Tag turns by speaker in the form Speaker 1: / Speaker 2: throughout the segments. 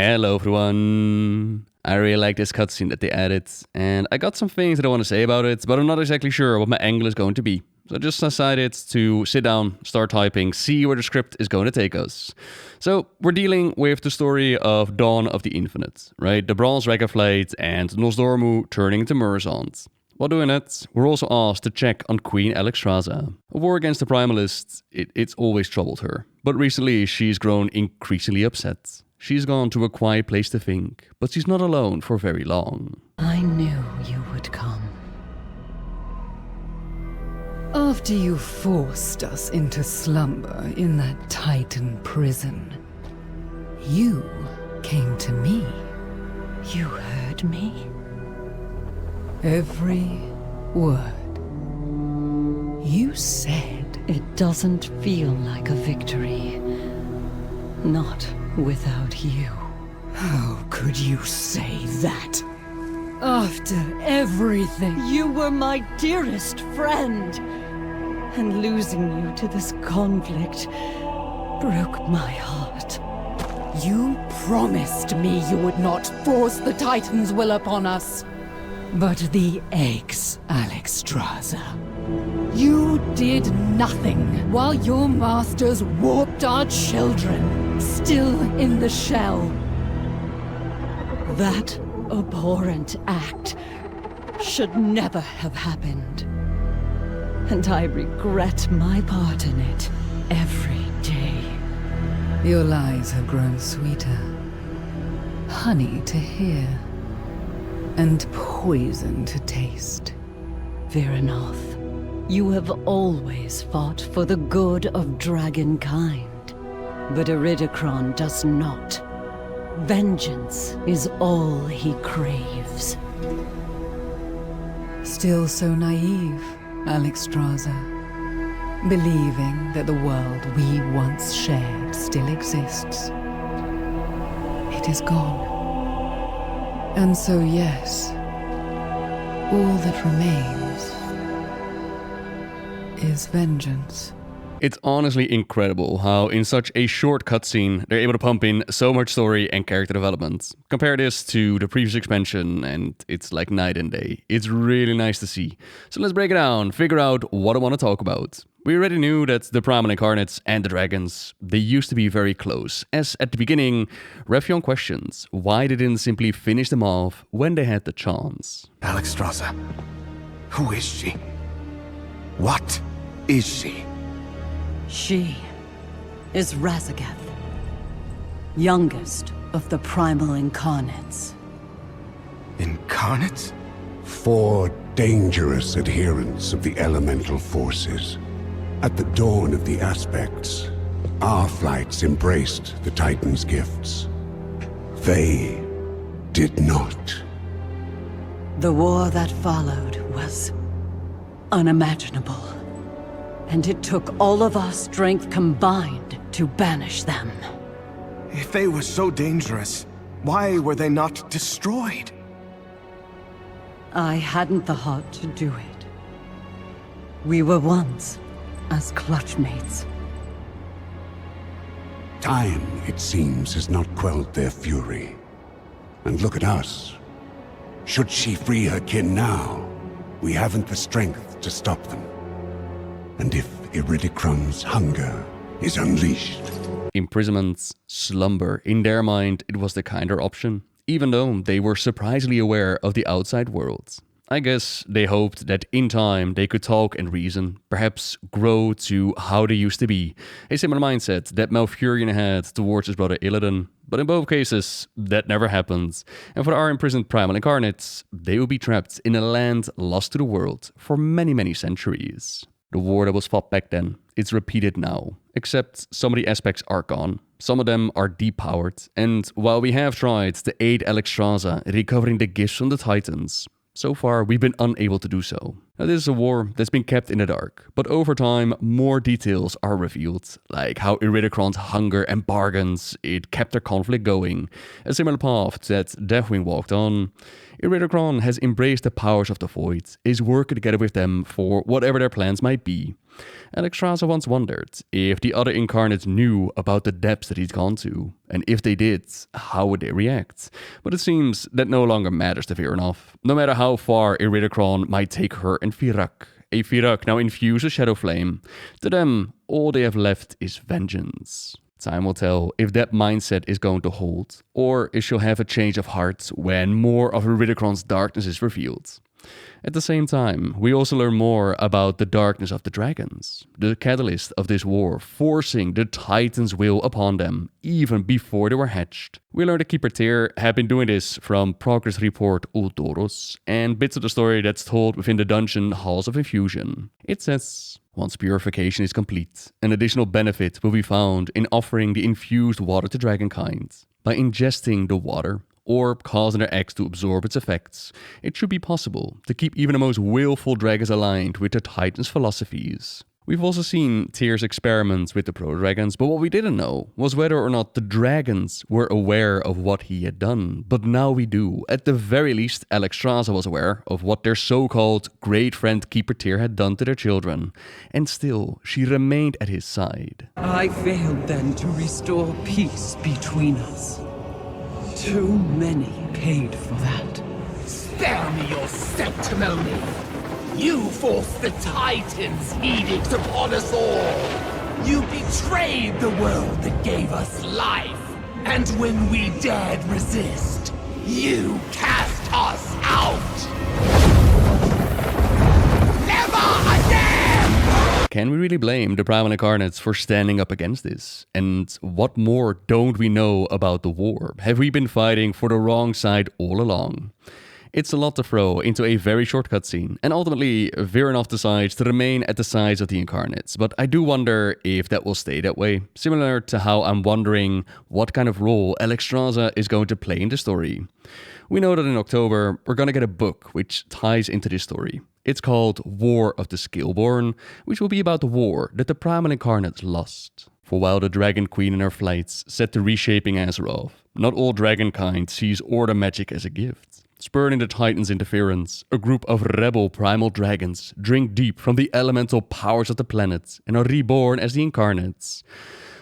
Speaker 1: Hello everyone! I really like this cutscene that they added, and I got some things that I want to say about it, but I'm not exactly sure what my angle is going to be. So I just decided to sit down, start typing, see where the script is going to take us. So we're dealing with the story of Dawn of the Infinite, right? The Bronze Dragonflight and Nosdormu turning into Murasant. While doing it, we're also asked to check on Queen Alexstrasza. A war against the Primalists, it's always troubled her. But recently she's grown increasingly upset. She's gone to a quiet place to think, but she's not alone for very long.
Speaker 2: I knew you would come.
Speaker 3: After you forced us into slumber in that Titan prison, you came to me.
Speaker 2: You heard me?
Speaker 3: Every word. You said...
Speaker 2: It doesn't feel like a victory. Not without you.
Speaker 3: How could you say that? After everything...
Speaker 2: You were my dearest friend. And losing you to this conflict broke my heart.
Speaker 3: You promised me you would not force the Titan's will upon us. But the eggs, Alexstrasza. You did nothing while your masters warped our children, still in the shell.
Speaker 2: That abhorrent act should never have happened. And I regret my part in it every day.
Speaker 3: Your lies have grown sweeter. Honey to hear. And poison to taste.
Speaker 2: Vyranoth, you have always fought for the good of dragonkind. But Iridikron does not. Vengeance is all he craves.
Speaker 3: Still so naive, Alexstrasza. Believing that the world we once shared still exists. It is gone. And so, yes, all that remains is vengeance.
Speaker 1: It's honestly incredible how in such a short cutscene they're able to pump in so much story and character development. Compare this to the previous expansion and it's like night and day. It's really nice to see. So let's break it down, figure out what I want to talk about. We already knew that the Primal Incarnates and the dragons, they used to be very close, as at the beginning, Revyon questions why they didn't simply finish them off when they had the chance.
Speaker 4: Alexstrasza, who is she? What is she?
Speaker 2: She is Raszageth, youngest of the Primal Incarnates.
Speaker 4: Incarnates?
Speaker 5: 4 dangerous adherents of the elemental forces. At the dawn of the aspects, our flights embraced the Titan's gifts. They did not.
Speaker 2: The war that followed was unimaginable. And it took all of our strength combined to banish them.
Speaker 4: If they were so dangerous, why were they not destroyed?
Speaker 2: I hadn't the heart to do it. We were once as clutchmates.
Speaker 5: Time, it seems, has not quelled their fury. And look at us. Should she free her kin now, we haven't the strength to stop them. And if Iridikron's hunger is unleashed...
Speaker 1: Imprisonment, slumber, in their mind it was the kinder option, even though they were surprisingly aware of the outside world. I guess they hoped that in time they could talk and reason, perhaps grow to how they used to be, a similar mindset that Malfurion had towards his brother Illidan. But in both cases, that never happened, and for our imprisoned Primal Incarnates, they will be trapped in a land lost to the world for many, many centuries. The war that was fought back then, it's repeated now, except some of the aspects are gone. Some of them are depowered, and while we have tried to aid Alexstrasza recovering the gifts from the Titans, so far we've been unable to do so. Now, this is a war that's been kept in the dark, but over time more details are revealed, like how Iridikron's hunger and bargains, it kept their conflict going, a similar path that Deathwing walked on. Iridikron has embraced the powers of the Void, is working together with them for whatever their plans might be. Alexstrasza once wondered if the other incarnates knew about the depths that he'd gone to, and if they did, how would they react? But it seems that no longer matters to Vyranoth, no matter how far Iridikron might take her and Fyrakk. A Fyrakk now infused with Shadow Flame. To them, all they have left is vengeance. Time will tell if that mindset is going to hold, or if she'll have a change of heart when more of Iridikron's darkness is revealed. At the same time, we also learn more about the darkness of the dragons, the catalyst of this war, forcing the Titan's will upon them, even before they were hatched. We learn that Keeper Tyr had been doing this from Progress Report Uldoros, and bits of the story that's told within the dungeon Halls of Infusion. It says, once purification is complete, an additional benefit will be found in offering the infused water to dragonkind. By ingesting the water, or causing their eggs to absorb its effects, it should be possible to keep even the most willful dragons aligned with the Titan's philosophies. We've also seen Tyr's experiments with the proto-dragons, but what we didn't know was whether or not the dragons were aware of what he had done. But now we do. At the very least, Alexstrasza was aware of what their so-called great friend Keeper Tyr had done to their children, and still, she remained at his side.
Speaker 6: I failed then to restore peace between us. Too many paid for that.
Speaker 7: Spare me your sanctimony! You forced the Titan's edict upon us all! You betrayed the world that gave us life! And when we dared resist, you cast us out! Never again!
Speaker 1: Can we really blame the Primal Incarnates for standing up against this? And what more don't we know about the war? Have we been fighting for the wrong side all along? It's a lot to throw into a very short cutscene, and ultimately Vyranoth decides to remain at the sides of the Incarnates, but I do wonder if that will stay that way, similar to how I'm wondering what kind of role Alexstrasza is going to play in the story. We know that in October we're gonna get a book which ties into this story. It's called War of the Skillborn, which will be about the war that the Primal Incarnates lost. For while the Dragon Queen in her flights set to reshaping Azeroth, not all dragonkind sees Order magic as a gift. Spurning the Titan's interference, a group of rebel primal dragons drink deep from the elemental powers of the planet and are reborn as the Incarnates.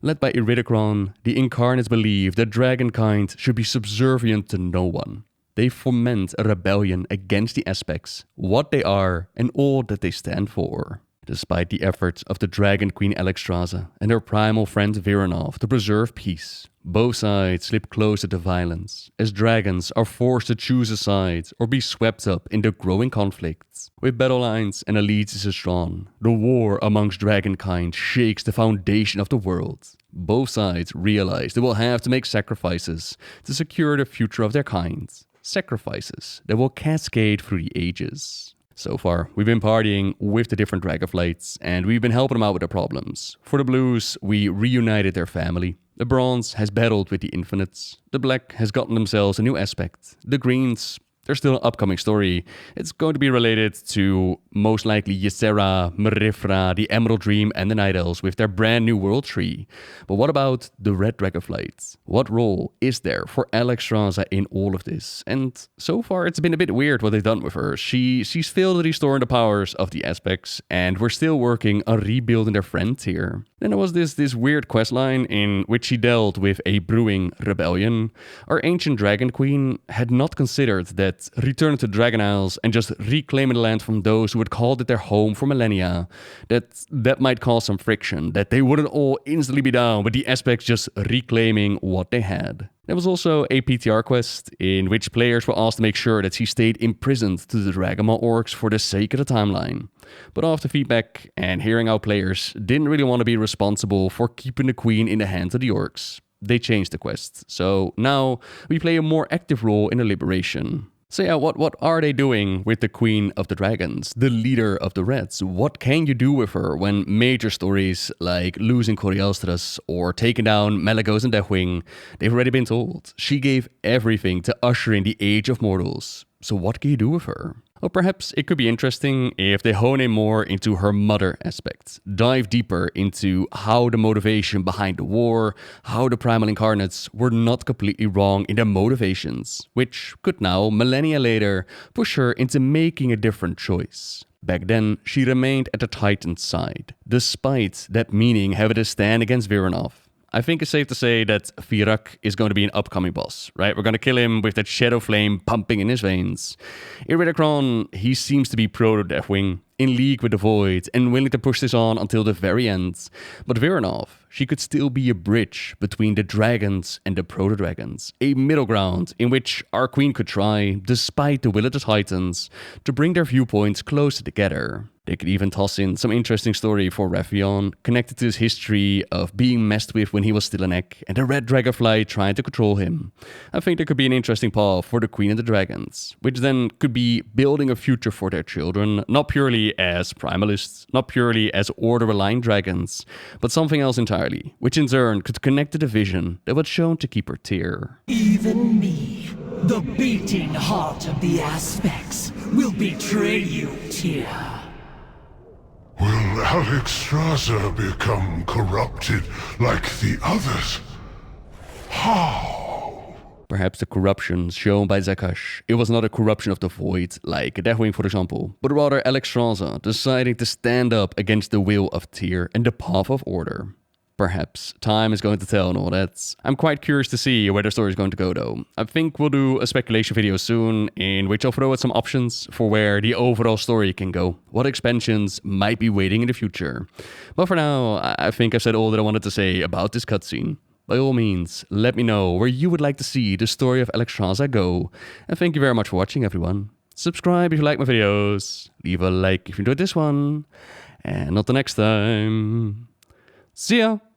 Speaker 1: Led by Iridikron, the Incarnates believe that dragonkind should be subservient to no one. They foment a rebellion against the aspects, what they are, and all that they stand for. Despite the efforts of the Dragon Queen Alexstrasza and her primal friend Vyranoth to preserve peace, both sides slip closer to violence, as dragons are forced to choose a side or be swept up in the growing conflicts. With battle lines and allegiances drawn, the war amongst dragonkind shakes the foundation of the world. Both sides realize they will have to make sacrifices to secure the future of their kind. Sacrifices that will cascade through the ages. So far, we've been partying with the different Dragonflights, and we've been helping them out with their problems. For the Blues, we reunited their family. The Bronze has battled with the Infinites. The Black has gotten themselves a new aspect. The Greens, there's still an upcoming story. It's going to be related to most likely Ysera, Merifra, the Emerald Dream, and the Night Elves with their brand new world tree. But what about the Red Dragonflight? What role is there for Alexstrasza in all of this? And so far, it's been a bit weird what they've done with her. She's failed restoring the powers of the aspects, and we're still working on rebuilding their friends here. Then there was this weird questline in which she dealt with a brewing rebellion. Our ancient Dragon Queen had not considered that returning to Dragon Isles and just reclaiming the land from those who had called it their home for millennia, that might cause some friction, that they wouldn't all instantly be down with the aspects just reclaiming what they had. There was also a PTR quest in which players were asked to make sure that she stayed imprisoned to the Dragonmaw orcs for the sake of the timeline. But after feedback and hearing how players didn't really want to be responsible for keeping the queen in the hands of the orcs, they changed the quest. So now we play a more active role in the liberation. So yeah, what are they doing with the Queen of the Dragons, the leader of the Reds? What can you do with her when major stories like losing Corielstras or taking down Malygos and Deathwing, they've already been told? She gave everything to usher in the Age of Mortals. So what can you do with her? Or perhaps it could be interesting if they hone in more into her mother aspect, dive deeper into how the motivation behind the war, how the Primal Incarnates were not completely wrong in their motivations, which could now, millennia later, push her into making a different choice. Back then, she remained at the Titan's side, despite that meaning having to stand against Vyranoth. I think it's safe to say that Vyranoth is going to be an upcoming boss, right? We're going to kill him with that shadow flame pumping in his veins. In Redacron, he seems to be proto-Deathwing, in league with the Void, and willing to push this on until the very end. But Vyranoth, she could still be a bridge between the dragons and the proto-dragons, a middle ground in which our queen could try, despite the will of the Titans, to bring their viewpoints closer together. They could even toss in some interesting story for Raffion, connected to his history of being messed with when he was still an egg, and the red Dragonflight trying to control him. I think there could be an interesting path for the Queen and the Dragons, which then could be building a future for their children, not purely as primalists, not purely as order-aligned dragons, but something else entirely, which in turn could connect to the vision that was shown to keep her Tyr.
Speaker 7: Even me, the beating heart of the aspects, will betray you, Tyr.
Speaker 8: Will Alexstrasza become corrupted like the others? How?
Speaker 1: Perhaps the corruption shown by Zakash, it was not a corruption of the Void, like a Deathwing for example, but rather Alexstrasza deciding to stand up against the will of Tyr and the path of order. Perhaps time is going to tell and all that. I'm quite curious to see where the story is going to go though. I think we'll do a speculation video soon in which I'll throw out some options for where the overall story can go. What expansions might be waiting in the future. But for now, I think I've said all that I wanted to say about this cutscene. By all means, let me know where you would like to see the story of Alexstrasza go. And thank you very much for watching everyone. Subscribe if you like my videos. Leave a like if you enjoyed this one. And until next time. See ya!